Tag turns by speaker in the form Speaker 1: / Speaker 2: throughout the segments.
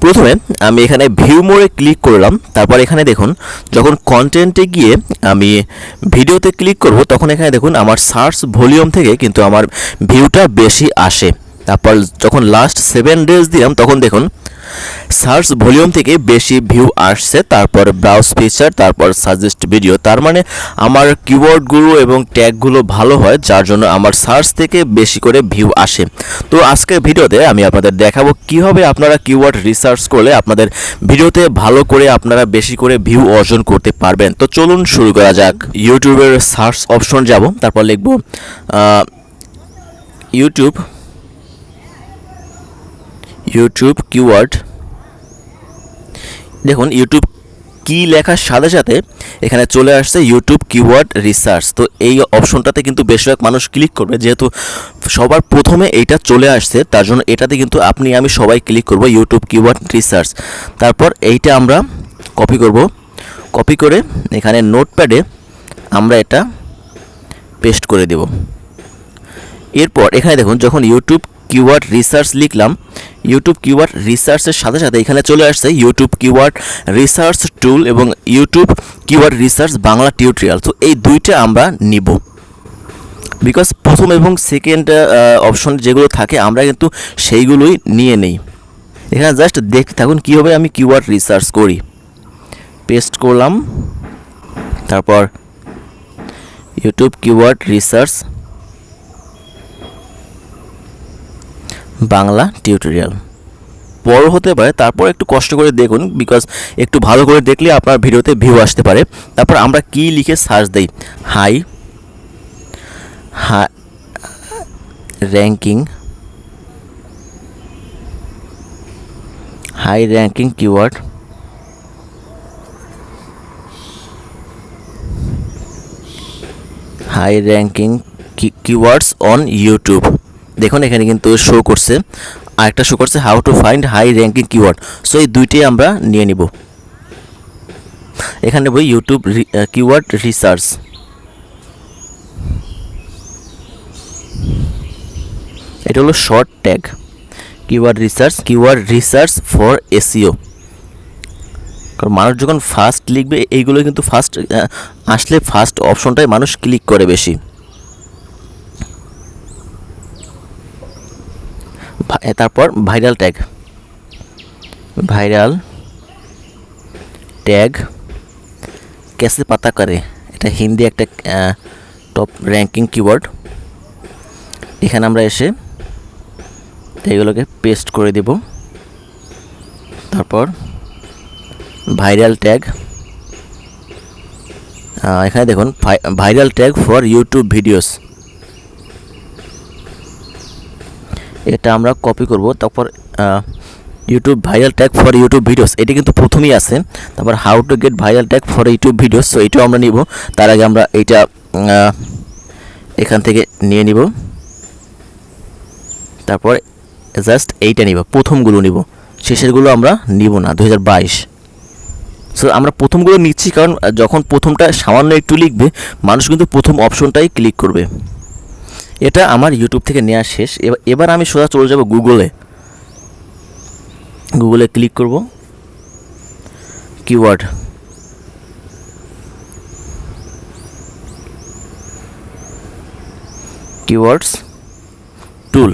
Speaker 1: প্রথমে আমি এখানে ভিউ মোড়ে ক্লিক করলাম। তারপর এখানে দেখুন যখন কন্টেন্টে গিয়ে আমি ভিডিওতে ক্লিক করব তখন এখানে দেখুন আমার সার্চ ভলিউম থেকে কিন্তু আমার ভিউটা বেশি আসে। তারপর যখন লাস্ট 7 ডেজ দিলাম তখন দেখুন সার্চ ভলিউম থেকে বেশি ভিউ আসছে। তারপর ব্রাউজ ফিচার, তারপর সাজেস্ট ভিডিও। তার মানে আমার কিওয়ার্ডগুলো এবং ট্যাগগুলো ভালো হয়, যার জন্য আমার সার্চ থেকে বেশি করে ভিউ আসে। তো আজকের ভিডিওতে আমি আপনাদের দেখাবো কিভাবে আপনারা কিওয়ার্ড রিসার্চ করলে আপনাদের ভিডিওতে ভালো করে আপনারা বেশি করে ভিউ অর্জন করতে পারবেন। তো চলুন শুরু করা যাক। ইউটিউবের সার্চ অপশন যাব, তারপর লিখব ইউটিউব কিওয়ার্ড। দেখুন ইউটিউব কি লেখার সাথে সাথে এখানে চলে আসছে ইউটিউব কিওয়ার্ড রিসার্চ। তো এই অপশনটাতে কিন্তু বেশিরভাগ মানুষ ক্লিক করবে, যেহেতু সবার প্রথমে এইটা চলে আসছে তার জন্য এটাতে কিন্তু আমি সবাই ক্লিক করব ইউটিউব কিওয়ার্ড রিসার্চ। তারপর এইটা আমরা কপি করে এখানে নোটপ্যাডে আমরা এটা পেস্ট করে দেব। এরপর এখানে দেখুন যখন ইউটিউব কিওয়ার্ড রিসার্চ লিখলাম, ইউটিউব কিওয়ার্ড রিসার্চের সাথে সাথে এখানে চলে আসছে ইউটিউব কিওয়ার্ড রিসার্চ টুল এবং YouTube keyword research Bangla tutorial. তো এই দুইটা আমরা নিব, বিকজ প্রথম এবং সেকেন্ড অপশন যেগুলো থাকে আমরা কিন্তু সেইগুলোই নিয়ে নেই। এখানে জাস্ট দেখতে থাকুন কীভাবে আমি কিওয়ার্ড রিসার্চ করি। পেস্ট করলাম, তারপর YouTube keyword research Bangla tutorial. বড় হতে পারে, তারপর একটু কষ্ট করে দেখুন, বিকজ একটু ভালো করে দেখলে আপনার ভিডিওতে ভিউ আসতে পারে। তারপর আমরা কি লিখে সার্চ দেই, high ranking keyword keywords on YouTube. দেখুন এখানে কিন্তু শো করছে, আরেকটা শো করছে how to find high ranking keyword. So এই দুইটাই আমরা নিয়ে নিব। এখানে নেব ইউটিউব কিওয়ার্ড রিসার্চ। এটা হলো short tag. Keyword research for SEO. কারণ মানুষ যখন ফার্স্ট লিখবে এইগুলো কিন্তু ফার্স্ট আসলে ফার্স্ট অপশনটাই মানুষ ক্লিক করে বেশি। তারপর ভাইরাল ট্যাগ कैसे पता करे, এটা হিন্দি একটা টপ র্যাঙ্কিং কিওয়ার্ড। এখানে আমরা এসে এইগুলোকে পেস্ট করে দেব। তারপর ভাইরাল ট্যাগ, এখানে দেখুন viral tag for YouTube videos, এটা আমরা কপি করব। তারপর YouTube viral tag for YouTube videos, এটা কিন্তু প্রথমেই আছে। তারপর how to get viral tag for YouTube videos, so এটাও আমরা নিব। তার আগে আমরা এইটা এখান থেকে নিয়ে নিব। তারপর জাস্ট এইটা নিব, প্রথমগুলো নিব, শেষেরগুলো আমরা নিব না। 2022। সো আমরা প্রথমগুলো নিচ্ছি কারণ যখন প্রথমটা সামান্য একটু লিখবে মানুষ কিন্তু প্রথম অপশনটাই ক্লিক করবে। এটা আমার ইউটিউব থেকে নেওয়া শেষ। এবার আমি সোজা চলে যাব গুগলে ক্লিক করব, keywords tool,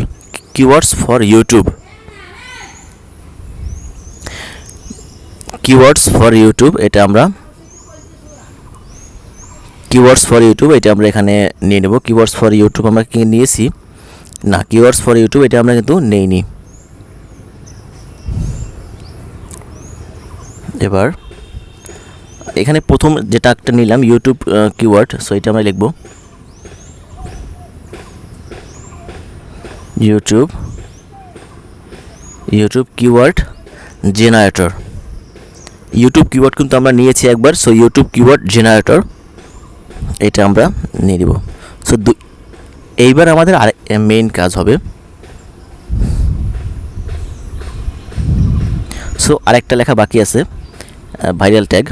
Speaker 1: keywords for YouTube এটা আমরা এখানে নিয়ে নেব। কিওয়ার্ডস ফর ইউটিউব আমরা কি নিয়েছি না, কিওয়ার্ডস ফর ইউটিউব এটা আমরা কিন্তু নেইনি। এবার এখানে প্রথম যেটা একটা নিলাম ইউটিউব কিওয়ার্ড, সো এটা আমরা লিখব YouTube keyword generator. YouTube keyword কিন্তু আমরা নিয়েছি একবার, সো ইউটিউব কিওয়ার্ড জেনারেটর এটা আমরা নিয়ে নিব। সো এইবার আমাদের মেইন কাজ হবে। সো আরেকটা লেখা বাকি আছে, ভাইরাল ট্যাগ।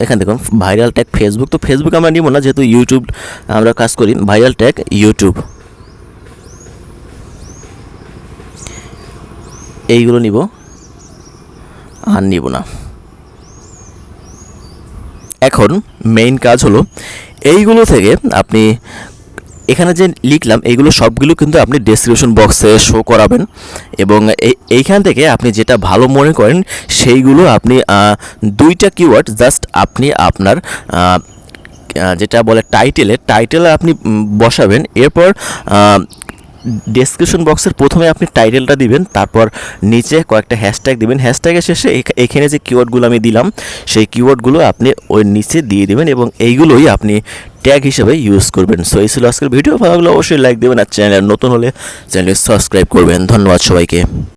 Speaker 1: এখানে দেখুন ভাইরাল ট্যাগ ফেসবুক। তো ফেসবুক আমরা নিব না, যেহেতু ইউটিউব আমরা কাজ করি। ভাইরাল ট্যাগ ইউটিউব, এইগুলো নিব, আর নিব না। এখন মেইন কাজ হলো এইগুলো থেকে আপনি এখানে যে লিখলাম এইগুলো সবগুলো কিন্তু আপনি ডেসক্রিপশন বক্সে শো করাবেন, এবং এইখান থেকে আপনি যেটা ভালো মনে করেন সেইগুলো আপনি 2টা কিওয়ার্ড জাস্ট আপনি আপনার যেটা বলে টাইটেলে আপনি বসাবেন। এরপর ডেসক্রিপশন বক্সের প্রথমে আপনি টাইটেলটা দিবেন, তারপর নিচে কয়েকটা হ্যাশট্যাগ দিবেন, হ্যাশট্যাগের শেষে এখানে যে কিওয়ার্ডগুলো আমি দিলাম সেই কিওয়ার্ডগুলো আপনি ওই নিচে দিয়ে দিবেন, এবং এইগুলোই আপনি ট্যাগ হিসেবে ইউজ করবেন। সো এই ছিল আজকের ভিডিও। ভালো লাগলে অবশ্যই লাইক দেবেন, আর চ্যানেলে নতুন হলে চ্যানেলটি সাবস্ক্রাইব করবেন। ধন্যবাদ সবাইকে।